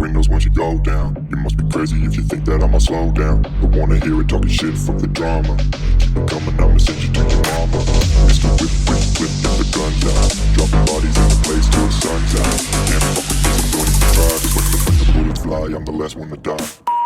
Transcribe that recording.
bring those once you go down. You must be crazy if you think that I'ma slow down. Don't wanna hear it talking shit, fuck the drama. Keep it coming, I'ma send you to your mama. Mr. Whip, whip, whip, get the guns out. Dropping bodies in the place till the sun's out. Can't fuck with this, I'm going to try. Just when the bullets fly, I'm the last one to die.